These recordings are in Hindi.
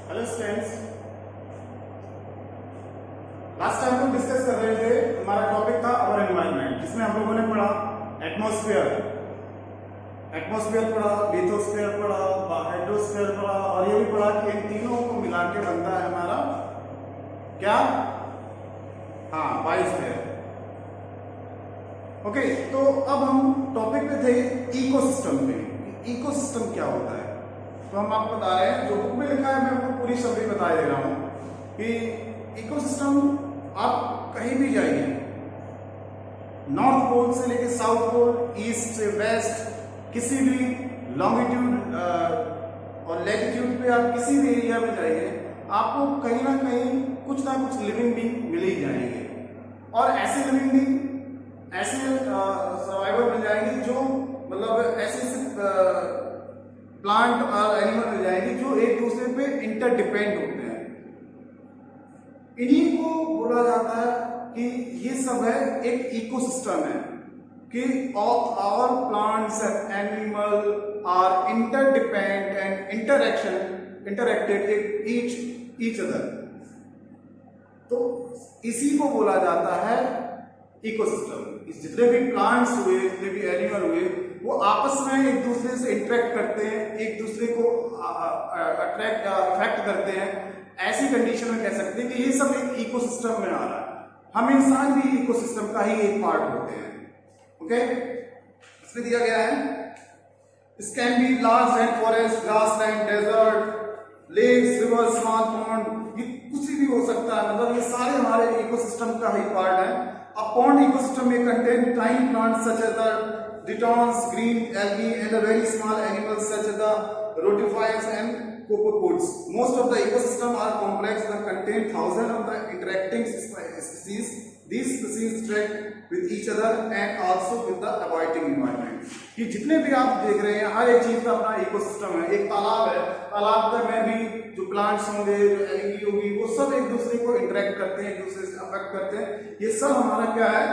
हेलो स्टूडेंट्स, लास्ट टाइम हम डिस्कस कर रहे थे। हमारा टॉपिक था अवर एनवायरनमेंट, जिसमें हम लोगों ने पढ़ा एटमॉस्फेयर पढ़ा, लिथोस्फीयर पढ़ा, हाइड्रोस्फीयर पढ़ा और ये भी पढ़ा कि इन तीनों को मिला के बनता है हमारा क्या? हाँ, बायोस्फीयर। ओके, तो अब हम टॉपिक पे थे इकोसिस्टम पे। इकोसिस्टम क्या होता है? तो हम आपको बता रहे हैं, जो बुक में लिखा है मैं आपको पूरी शब्द बता दे रहा हूं कि इकोसिस्टम आप कहीं भी जाइए, नॉर्थ पोल से लेके साउथ पोल, ईस्ट से वेस्ट, किसी भी लॉन्गिट्यूड और लैटिट्यूड पे आप किसी भी एरिया में जाइए, आपको कहीं ना कहीं कुछ ना कुछ लिविंग बीइंग मिल ही जाएंगे। और ऐसे लिविंग बीइंग, ऐसे सर्वाइवर मिल जाएंगे जो मतलब ऐसे प्लांट और एनिमल मिल जाएंगे जो एक दूसरे पे इंटरडिपेंड होते हैं। इन्हीं को बोला जाता है कि ये सब है एक इकोसिस्टम है, कि all plants and animal are interdepend and interacted each other. तो इसी को बोला जाता है इकोसिस्टम। जितने भी प्लांट्स हुए, जितने भी एनिमल हुए, वो आपस में एक दूसरे से इंटरेक्ट करते हैं, एक दूसरे को अफेक्ट करते हैं। ऐसी कंडीशन में कह सकते हैं कि ये सब एक इकोसिस्टम में आ रहा है। हम इंसान भी इकोसिस्टम का ही एक पार्ट होते हैं। ओके, इसमें दिया गया है, this can be large land forest, grassland, desert, lakes, river, small pond, ये कुछ भी हो सकता है। मतलब ये सारे हमारे इकोसिस्टम का ही पार्ट है। A pond ecosystem may contain tiny plants such as the diatoms, green algae, and the very small animals such as the rotifers and copepods. Most of the ecosystem are complex and contain thousands of the interacting species. These species interact with each other and also with the abiding environment. कि जितने भी आप देख रहे हैं, हर एक चीज का अपना इकोसिस्टम है। एक तालाब है, तालाब में भी जो प्लांट्स होंगे, जो एल्गी होगी, वो सब एक दूसरे को इंटरेक्ट करते हैं, एक दूसरे से अफेक्ट करते हैं। ये सब हमारा क्या है?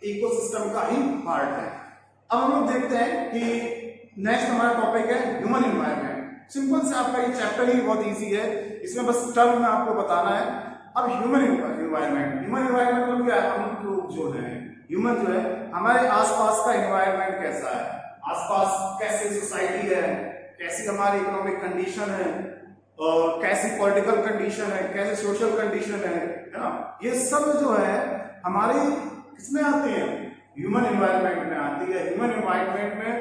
इकोसिस्टम का ही पार्ट है। अब हम लोग देखते हैं कि नेक्स्ट हमारा टॉपिक है ह्यूमन एनवायरनमेंट। सिंपल से आपका ये चैप्टर ही बहुत इजी है, इसमें बस टर्म में आपको बताना है। अब ह्यूमन एनवायरनमेंट मतलब क्या है? हम लोग जो है, ह्यूमन जो है, हमारे आसपास का एनवायरनमेंट कैसा है, आसपास कैसी सोसाइटी है, कैसी हमारी इकोनॉमिक कंडीशन है, और कैसी पॉलिटिकल कंडीशन है, कैसे सोशल कंडीशन है ना? ये सब जो है हमारे किसमें आते हैं? ह्यूमन एनवायरनमेंट में आती है। ह्यूमन एनवायरनमेंट में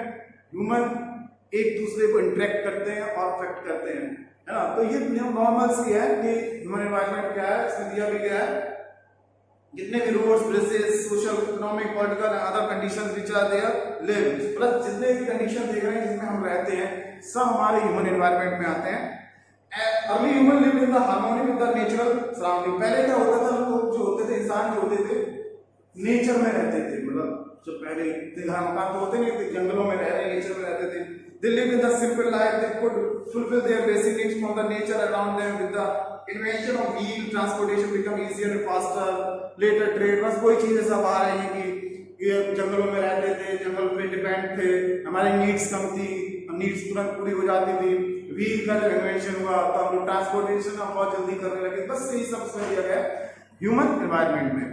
ह्यूमन एक दूसरे को इंटरेक्ट करते हैं और अफेक्ट करते हैं, है ना? तो ये नॉर्मल सी है कि ह्यूमन एनवायरनमेंट क्या है, इसमें दिया भी गया है जितने भी roads, bridges, social, economic, political and other conditions which are there live, plus जितने भी कंडीशन देख रहे हैं जिसमें हम रहते हैं, सब हमारे ह्यूमन एनवायरनमेंट में आते हैं। Early human lived in the harmony with the natural surrounding. पहले क्या होता था, लोग जो होते थे, इंसान जो होते थे, नेचर में रहते थे। मतलब जो पहले घर मकान तो होते नहीं थे, जंगलों में रह रहे, नेचर में रहते थे। They lived in the simple life. They could fulfill their basic needs from the nature around them. With the invention of wheel, transportation become easier and faster. Later trade, बस कोई चीजें सब आ रही हैं कि ये जंगलों में रहते थे, जंगल पे डिपेंड थे, हमारी नीड्स कम थी, नीड्स तुरंत पूरी हो जाती थी। व्हील का जब इन्वेंशन हुआ तो हम लोग ट्रांसपोर्टेशन हम बहुत जल्दी करने लगे। बस यही सब उसमें दिया गया ह्यूमन एनवायरनमेंट में।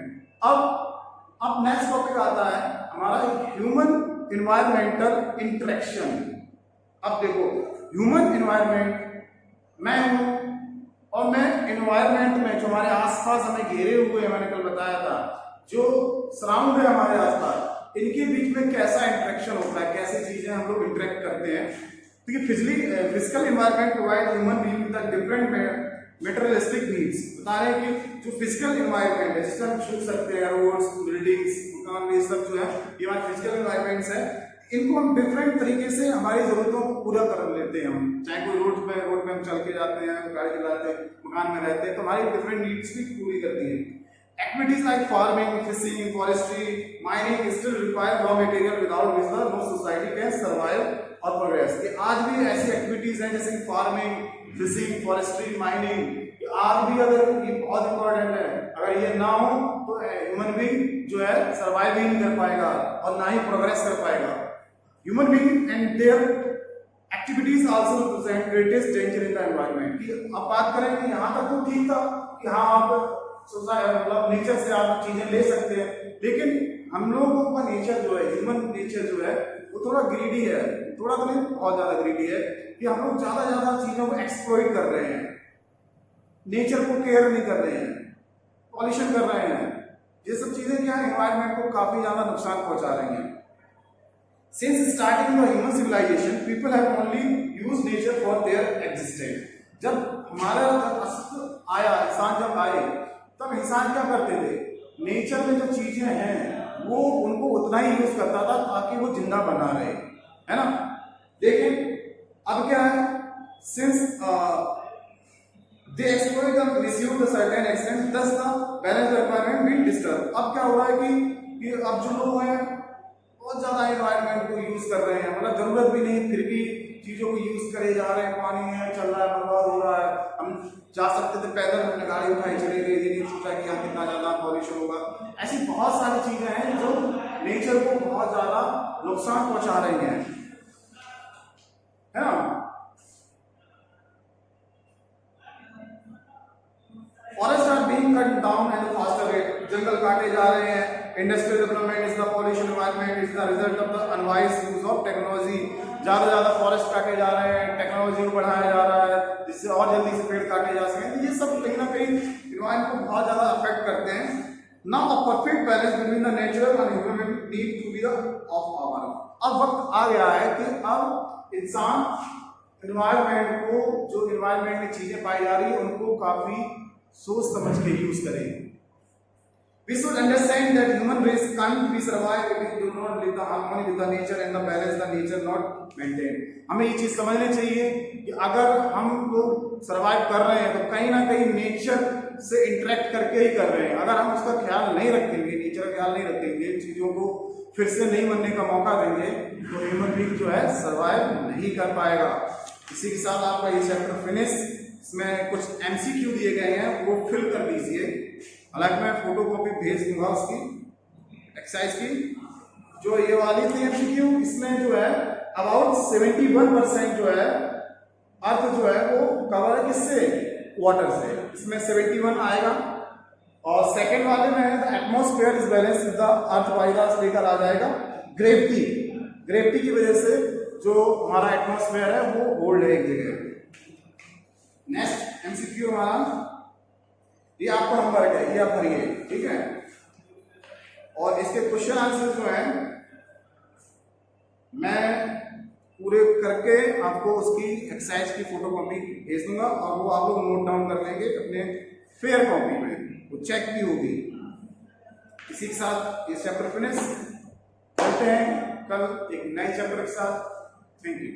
अब नेक्स्ट टॉपिक आता है हमारा ह्यूमन एनवायरमेंटल इंटरेक्शन। अब देखो, ह्यूमन एनवायरनमेंट, मैं हूं और मैं एनवायरनमेंट में जो हमारे आसपास हमें घेरे हुए हैं, मैंने कल बताया था, जो सराउंड है हमारे आसपास, इनके बीच में कैसा इंटरेक्शन होता है, कैसी चीजें हम लोग इंटरेक्ट करते हैं। क्योंकि physical environment provide human being with different materialistic needs. बता रहे हैं कि जो फिजिकल एनवायरनमेंट है, जिससे हम छू सकते हैं, रोड्स, बिल्डिंग्स, मकान, ये सब जो है, ये हमारे फिजिकल एनवायरनमेंट्स है। इनको हम डिफरेंट तरीके से हमारी जरूरतों को पूरा कर लेते हैं। हम चाहे कोई रोड पे हम चल के जाते हैं, गाड़ी चलाते हैं, मकान में रहते हैं, तो हमारी डिफरेंट नीड्स भी पूरी करती है। Activities like farming, fishing, forestry, mining still require raw material without which no society can survive और प्रोग्रेस। ये आज भी ऐसी एक्टिविटीज हैं जैसे फार्मिंग, फिशिंग, फॉरेस्ट्री, माइनिंग, आज भी अगर ये बहुत इंपॉर्टेंट है। अगर ये ना हो तो ह्यूमन बीइंग जो है सर्वाइव ही नहीं कर पाएगा और ना ही प्रोग्रेस कर पाएगा। Human being and their activities also represent greatest danger in the environment. कि अब बात करें कि यहाँ तक तो ठीक था कि हाँ आप मतलब नेचर से आप चीजें ले सकते हैं, लेकिन हम लोगों का नेचर जो है, ह्यूमन नेचर जो है वो थोड़ा ग्रीडी है, थोड़ा तो नहीं बहुत ज्यादा ग्रीडी है, कि हम लोग ज्यादा चीजों को एक्सप्लॉइट कर रहे हैं, नेचर को केयर नहीं कर रहे हैं, पॉल्यूशन कर रहे हैं। ये सब चीजें क्या है, एनवायरनमेंट को काफी ज्यादा नुकसान पहुंचा रही हैं। Since starting the human civilization, people have only used nature for their existence. जब हमारा अस्तित्व आया, इंसान जब आए, तब इंसान क्या करते थे, नेचर में जो चीजें हैं वो उनको उतना ही यूज करता था ताकि वो जिंदा बना रहे, है ना। लेकिन अब क्या है, since they exploit the misuse the certain extent, thus the balance environment being disturbed। अब क्या हो रहा है कि अब जो लोग हैं बहुत ज्यादा एनवायरनमेंट को यूज कर रहे हैं, मतलब जरूरत भी नहीं फिर भी चीजों को यूज करे जा रहे हैं, पानी है चल रहा है, बर्बाद हो रहा है। हम जा सकते थे पैदल, हमने गाड़ी उठाई चले गए, ये नहीं सोचा कि यहाँ कितना ज्यादा पॉल्यूशन होगा। ऐसी बहुत सारी चीजें हैं जो नेचर को बहुत ज्यादा नुकसान पहुंचा रही हैं, है ना। Forest are being cut down at faster rate, जंगल काटे जा रहे हैं। Industrial development is the pollution environment is the result of the unwise use of technology. ज्यादा फॉरेस्ट काटे जा रहे हैं, टेक्नोलॉजी को बढ़ाया जा रहा है जिससे और जल्दी से पेड़ काटे जा सकें। ये सब कहीं ना कहीं एनवायरनमेंट को बहुत ज्यादा अफेक्ट करते हैं। Now a perfect balance between the nature and human need to be the of hour. अब वक्त आ गया है कि अब इंसान एनवायरनमेंट को, जो एनवायरनमेंट में चीजें पाई जा रही है उनको काफी सोच समझ के यूज करें। We should understand that human race can't be survive if we do not live the harmony with the nature and the balance the nature not maintain। हमें ये चीज समझनी चाहिए कि अगर हम लोग सरवाइव कर रहे हैं तो कहीं ना कहीं नेचर से इंटरेक्ट करके ही कर रहे हैं। अगर हम उसका ख्याल नहीं रखेंगे, नेचर का ख्याल नहीं रखेंगे, चीजों को फिर से नहीं बनने का मौका देंगे, तो ह्यूमन बीइंग जो है सरवाइव नहीं कर पाएगा। इसी के साथ आपका ये चैप्टर फिनिश। इसमें कुछ एमसीक्यू दिए गए हैं, वो फिल कर दीजिए। हालांकि मैं फोटो कॉपी भेज दूंगा उसकी एक्सरसाइज की। जो ये वाली थी एमसीक्यू, इसमें जो है अबाउट 71% जो है अर्थ जो है वो कवर है किससे, वाटर से। इसमें 71 आएगा। और सेकंड वाले में है the atmosphere is balance with the earth wise लेकर आ जाएगा। ग्रेविटी की वजह से जो हमारा एटमॉस्फेयर है वो होल्ड है एक जगह। नेक्स्ट एमसीक्यू हमारा, ये आपका होमवर्क है, ये आप भरिए, ठीक है। और इसके क्वेश्चन आंसर जो है मैं पूरे करके आपको उसकी एक्सरसाइज की फोटो कॉपी भेज दूंगा और वो आप लोग नोट डाउन कर लेंगे अपने फेयर कॉपी में, वो चेक भी होगी। इसी के साथ ये चैप्टर फिनिश करते हैं, कल एक नए चैप्टर के साथ। Thank you.